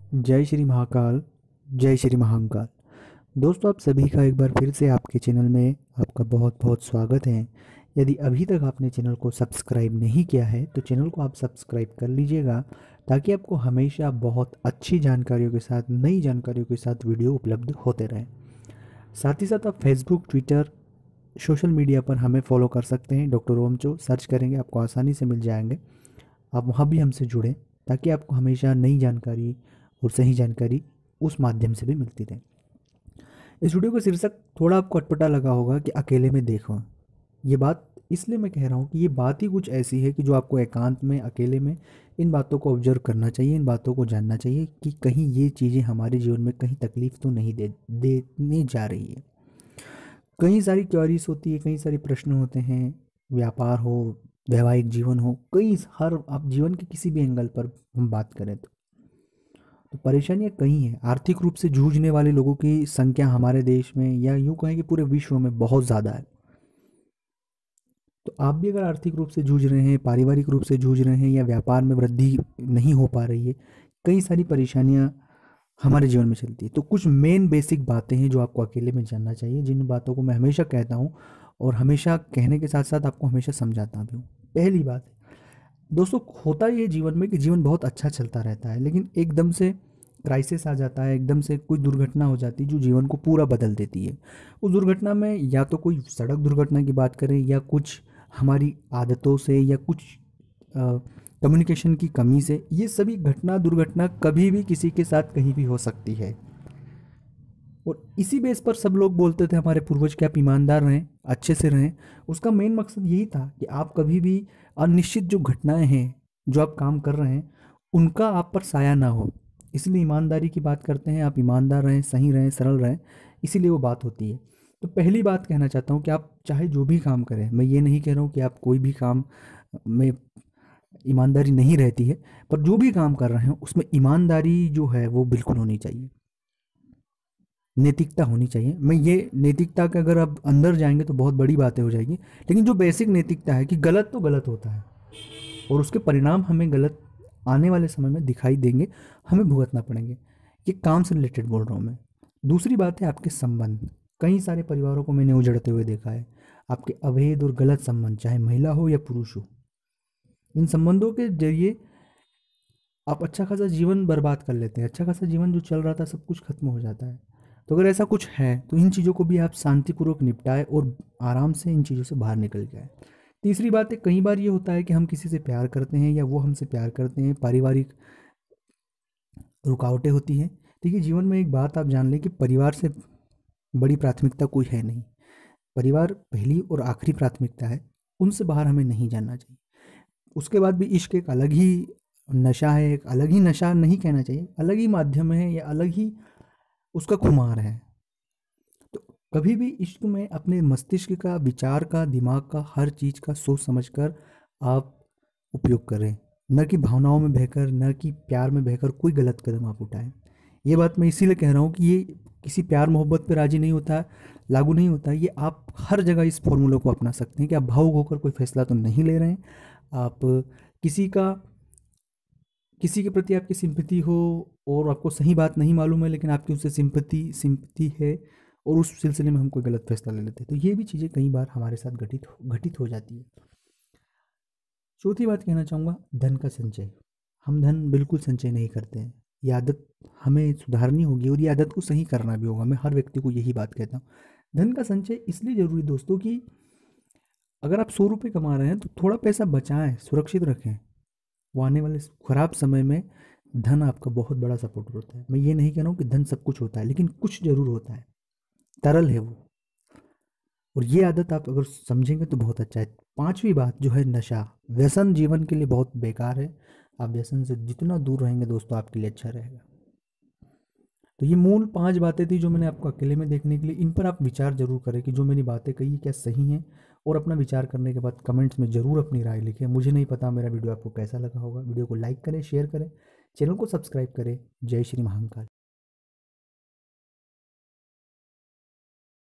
जय श्री महाकाल। जय श्री महाकाल। दोस्तों, आप सभी का एक बार फिर से आपके चैनल में आपका बहुत बहुत स्वागत है। यदि अभी तक आपने चैनल को सब्सक्राइब नहीं किया है तो चैनल को आप सब्सक्राइब कर लीजिएगा, ताकि आपको हमेशा बहुत अच्छी जानकारियों के साथ, नई जानकारियों के साथ वीडियो उपलब्ध होते रहें। साथ ही साथ आप फेसबुक, ट्विटर, सोशल मीडिया पर हमें फॉलो कर सकते हैं। डॉक्टर ओमचो सर्च करेंगे, आपको आसानी से मिल जाएंगे। आप वहाँ भी हमसे जुड़ें, ताकि आपको हमेशा नई जानकारी और सही जानकारी उस माध्यम से भी मिलती रहे। इस वीडियो का शीर्षक थोड़ा आपको अटपटा लगा होगा कि अकेले में देखो। ये बात इसलिए मैं कह रहा हूँ कि ये बात ही कुछ ऐसी है कि जो आपको एकांत में, अकेले में इन बातों को ऑब्जर्व करना चाहिए, इन बातों को जानना चाहिए कि कहीं ये चीज़ें हमारे जीवन में कहीं तकलीफ तो नहीं देने जा रही है। कई सारी क्वेरीज होती है, कई सारे प्रश्न होते हैं। व्यापार हो, वैवाहिक जीवन हो, कई हर आप जीवन के किसी भी एंगल पर हम बात करें तो परेशानियां कई हैं। आर्थिक रूप से जूझने वाले लोगों की संख्या हमारे देश में, या यूं कहें कि पूरे विश्व में, बहुत ज़्यादा है। तो आप भी अगर आर्थिक रूप से जूझ रहे हैं, पारिवारिक रूप से जूझ रहे हैं, या व्यापार में वृद्धि नहीं हो पा रही है, कई सारी परेशानियां हमारे जीवन में चलती है। तो कुछ मेन बेसिक बातें हैं जो आपको अकेले में जानना चाहिए, जिन बातों को मैं हमेशा कहता हूँ और हमेशा कहने के साथ साथ आपको हमेशा समझाता भी हूँ। पहली बात दोस्तों, होता ये जीवन में कि जीवन बहुत अच्छा चलता रहता है, लेकिन एकदम से क्राइसिस आ जाता है, एकदम से कोई दुर्घटना हो जाती है जो जीवन को पूरा बदल देती है। उस दुर्घटना में या तो कोई सड़क दुर्घटना की बात करें, या कुछ हमारी आदतों से, या कुछ कम्युनिकेशन की कमी से, ये सभी घटना दुर्घटना कभी भी किसी के साथ कहीं भी हो सकती है। और इसी बेस पर सब लोग बोलते थे हमारे पूर्वज कि आप ईमानदार रहें, अच्छे से रहें। उसका मेन मकसद यही था कि आप कभी भी अनिश्चित जो घटनाएं हैं, जो आप काम कर रहे हैं, उनका आप पर साया ना हो। इसलिए ईमानदारी की बात करते हैं। आप ईमानदार रहें, सही रहें, सरल रहें, इसीलिए वो बात होती है। तो पहली बात कहना चाहता हूँ कि आप चाहे जो भी काम करें, मैं ये नहीं कह रहा हूँ कि आप कोई भी काम में ईमानदारी नहीं रहती है, पर जो भी काम कर रहे हैं उसमें ईमानदारी जो है वो बिल्कुल होनी चाहिए। नैतिकता होनी चाहिए। मैं ये नैतिकता के अगर आप अंदर जाएंगे तो बहुत बड़ी बातें हो जाएगी, लेकिन जो बेसिक नैतिकता है कि गलत तो गलत होता है, और उसके परिणाम हमें गलत आने वाले समय में दिखाई देंगे, हमें भुगतना पड़ेंगे। ये काम से रिलेटेड बोल रहा हूँ मैं। दूसरी बात है आपके संबंध। कई सारे परिवारों को मैंने उजड़ते हुए देखा है। आपके अवैध और गलत संबंध, चाहे महिला हो या पुरुष हो, इन संबंधों के जरिए आप अच्छा खासा जीवन बर्बाद कर लेते हैं। अच्छा खासा जीवन जो चल रहा था, सब कुछ खत्म हो जाता है। तो अगर ऐसा कुछ है तो इन चीज़ों को भी आप शांतिपूर्वक निपटाएं और आराम से इन चीज़ों से बाहर निकल के आए। तीसरी बात है, कई बार ये होता है कि हम किसी से प्यार करते हैं या वो हमसे प्यार करते हैं, पारिवारिक रुकावटें होती हैं। देखिए, जीवन में एक बात आप जान लें कि परिवार से बड़ी प्राथमिकता कोई है नहीं। परिवार पहली और आखिरी प्राथमिकता है, उनसे बाहर हमें नहीं जाना चाहिए। उसके बाद भी इश्क एक अलग ही नशा है, एक अलग ही नशा नहीं कहना चाहिए, अलग ही माध्यम है, या अलग ही उसका खुमार है। तो कभी भी इश्क में अपने मस्तिष्क का, विचार का, दिमाग का, हर चीज़ का सोच समझकर आप उपयोग करें। न कि भावनाओं में बहकर, न कि प्यार में बहकर कोई गलत कदम आप उठाएं। ये बात मैं इसीलिए कह रहा हूँ कि ये किसी प्यार मोहब्बत पे राजी नहीं होता है, लागू नहीं होता है। ये आप हर जगह इस फॉर्मूले को अपना सकते हैं कि आप भावुक होकर कोई फैसला तो नहीं ले रहे हैं। आप किसी का किसी के प्रति आपकी सिंपैथी हो, और आपको सही बात नहीं मालूम है, लेकिन आपकी उससे सिंपैथी है, और उस सिलसिले में हम कोई गलत फैसला ले लेते हैं। तो ये भी चीज़ें कई बार हमारे साथ घटित हो जाती है। चौथी बात कहना चाहूँगा, धन का संचय। हम धन बिल्कुल संचय नहीं करते हैं। ये आदत हमें सुधारनी होगी, और ये आदत को सही करना भी होगा। मैं हर व्यक्ति को यही बात कहता हूँ। धन का संचय इसलिए ज़रूरी दोस्तों कि अगर आप 100 रुपये कमा रहे हैं तो थोड़ा पैसा बचाएं, सुरक्षित रखें। वो आने वाले खराब समय में धन आपका बहुत बड़ा सपोर्टर होता है। मैं ये नहीं कह रहा हूँ कि धन सब कुछ होता है, लेकिन कुछ ज़रूर होता है, तरल है वो। और ये आदत आप अगर समझेंगे तो बहुत अच्छा है। पांचवी बात जो है, नशा। व्यसन जीवन के लिए बहुत बेकार है। आप व्यसन से जितना दूर रहेंगे दोस्तों, आपके लिए अच्छा रहेगा। तो ये मूल 5 बातें थी जो मैंने आपको अकेले में देखने के लिए। इन पर आप विचार जरूर करें कि जो मैंने बातें कही क्या सही हैं, और अपना विचार करने के बाद कमेंट्स में ज़रूर अपनी राय लिखें। मुझे नहीं पता मेरा वीडियो आपको कैसा लगा होगा। वीडियो को लाइक करें, शेयर करें, चैनल को सब्सक्राइब करें। जय श्री महाकाल।